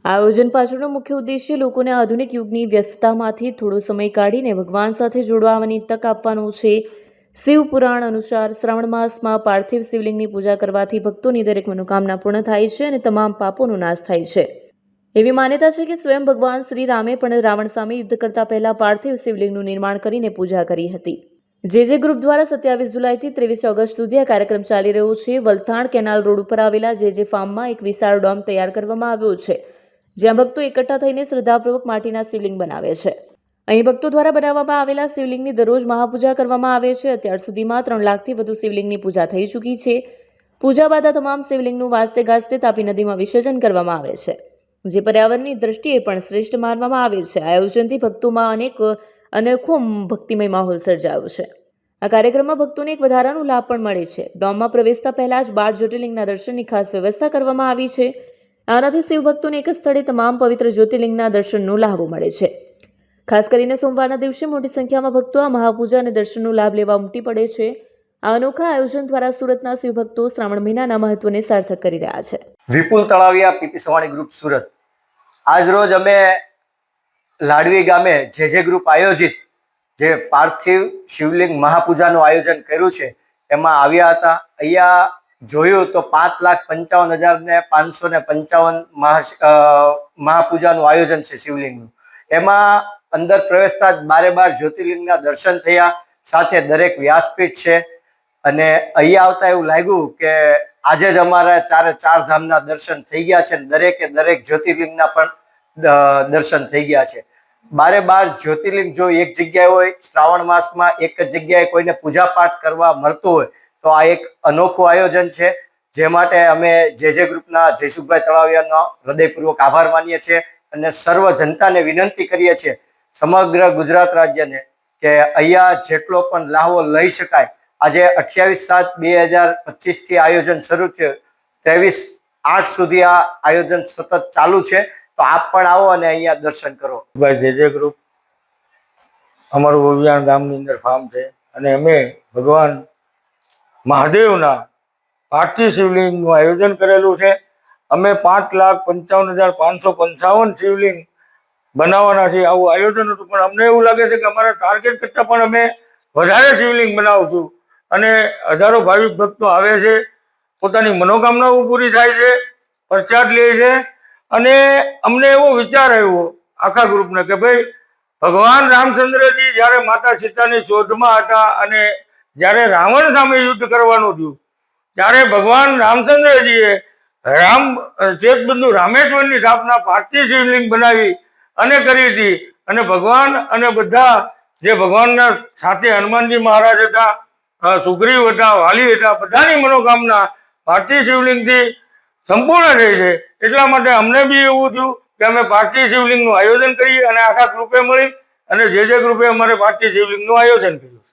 આયોજન પાછળનો મુખ્ય ઉદ્દેશ્ય લોકોને આધુનિક યુગની વ્યસ્તતામાંથી થોડો સમય કાઢીને ભગવાન સાથે જોડવાની તક આપવાનો છે। શિવ પુરાણ અનુસાર શ્રાવણ માસમાં પાર્થિવ શિવલિંગની પૂજા કરવાથી ભક્તોની દરેક મનોકામના પૂર્ણ થાય છે અને તમામ પાપોનો નાશ થાય છે। એવી માન્યતા છે કે સ્વયં ભગવાન શ્રી રામે પણ રાવણ સામે યુદ્ધ કરતા પહેલા પાર્થિવ શિવલિંગનું નિર્માણ કરીને પૂજા કરી હતી। જે ગ્રુપ દ્વારા 27 જુલાઈથી 23 ઓગસ્ટ સુધી આ કાર્યક્રમ ચાલી રહ્યો છે। વલથાણ કેનાલ રોડ ઉપર આવેલા જે ફાર્મમાં એક વિશાળ ડોમ તૈયાર કરવામાં આવ્યો છે, જ્યાં ભક્તો એકઠા થઈને શ્રદ્ધાપૂર્વક માટીના શિવલિંગ બનાવે છે। અહીં ભક્તો દ્વારા બનાવવામાં આવેલા શિવલિંગની દરરોજ મહાપૂજા કરવામાં આવે છે। અત્યાર સુધીમાં 3 લાખથી વધુ શિવલિંગની પૂજા થઈ ચૂકી છે। પૂજા બાદ આ તમામ શિવલિંગનું વાસ્તે ગાસ્તે તાપી નદીમાં વિસર્જન કરવામાં આવે છે, જે પર્યાવરણની દ્રષ્ટિએ પણ શ્રેષ્ઠ માનવામાં આવે છે। આયોજનથી ભક્તોમાં અનેકો ભક્તિમય માહોલ સર્જાયો છે। આ કાર્યક્રમમાં ભક્તોને એક વધારાનો લાભ પણ મળે છે। ડોમમાં પ્રવેશતા પહેલા જ 12 જ્યોતિર્લિંગના દર્શનની ખાસ વ્યવસ્થા કરવામાં આવી છે। આનાથી શિવભક્તોને એક જ સ્થળે તમામ પવિત્ર જ્યોતિર્લિંગના દર્શનનો લાભ મળે છે। ખાસ કરીને સોમવારના દિવસે મોટી સંખ્યામાં ભક્તો આ મહાપૂજા અને દર્શનનો લાભ લેવા ઉમટી પડે છે। આ અનોખા આયોજન દ્વારા સુરતના શિવભક્તો શ્રાવણ મહિનાના મહત્વને સાર્થક કરી રહ્યા છે। વિપુલ તળાવિયા, પીપી સવાણી ગ્રુપ, સુરત। આજ રોજ અમે લાડવી ગામે જે ગ્રુપ આયોજિત જે પાર્થિવ શિવલિંગ મહાપૂજાનું આયોજન કર્યું છે એમાં આવ્યા હતા। અહીંયા જોયું તો 5,55,555 મહાપૂજાનું આયોજન છે શિવલિંગનું। એમાં અંદર પ્રવેશતા જ 12 જ્યોતિર્લિંગના દર્શન થયા, સાથે દરેક વ્યાસપીઠ છે અને અહીંયા આવતા એવું લાગ્યું કે આજે જ અમારા 4 ધામના દર્શન થઈ ગયા છે। દરેકે દરેક જ્યોતિર્લિંગના પણ દર્શન થઈ ગયા છે। 12 જ્યોતિર્લિંગ જો એક જગ્યાએ હોય, શ્રાવણ માસમાં એક જ જગ્યાએ કોઈને પૂજા પાઠ કરવા મળતું હોય તો આ એક અનોખું આયોજન છે, જે માટે અમે જે ગ્રુપના જયસુખભાઈ તળાવિયાનો હૃદયપૂર્વક આભાર માનીએ છીએ અને સર્વ જનતાને વિનંતી કરીએ છીએ, સમગ્ર ગુજરાત રાજ્યને, કે અહીંયા જેટલો પણ લાહવો લઈ શકાય। આજે 28/7/2025 થી આયોજન શરૂ થયું, 23/8 સુધી આ આયોજન સતત ચાલુ છે। તો આપ પણ આવો અને અહીંયા દર્શન કરો। ભાઈ જે ગ્રુપ અમારું ઓવિયાણ ગામની અંદર ફાર્મ છે અને અમે ભગવાન મહાદેવના પાર્થિવ શિવલિંગનું આયોજન કરેલું છે। અમે 5,55,555 શિવલિંગ બનાવવાના છે, આવું આયોજન હતું। પણ અમને એવું લાગે છે કે અમારા ટાર્ગેટ કરતાં પણ અમે વધારે શિવલિંગ બનાવશું અને હજારો ભાવિક ભક્તો આવે છે, પોતાની મનોકામનાઓ પૂરી થાય છે, પ્રસાદ લે છે। અને અમને એવો વિચાર આવ્યો આખા ગ્રુપને કે ભાઈ ભગવાન રામચંદ્રજી જ્યારે માતા સીતાની શોધમાં હતા અને જ્યારે રાવણ સામે યુદ્ધ કરવાનું થયું ત્યારે ભગવાન રામચંદ્રજીએ ચેતબંધુ રામેશ્વરની સ્થાપના પાર્થિવ શિવલિંગ બનાવી અને કરી હતી। અને ભગવાન અને બધા જે ભગવાનના સાથે હનુમાનજી મહારાજ હતા, સુગ્રીવ હતા, વાલી હતા, બધાની મનોકામના પાર્થિવ શિવલિંગથી સંપૂર્ણ થઈ છે। એટલા માટે અમને બી એવું થયું કે અમે પાર્થિવ શિવલિંગનું આયોજન કરીએ અને આખા ગ્રુપે મળી અને જે ગ્રુપે અમારે પાર્થિવ શિવલિંગનું આયોજન કર્યું છે।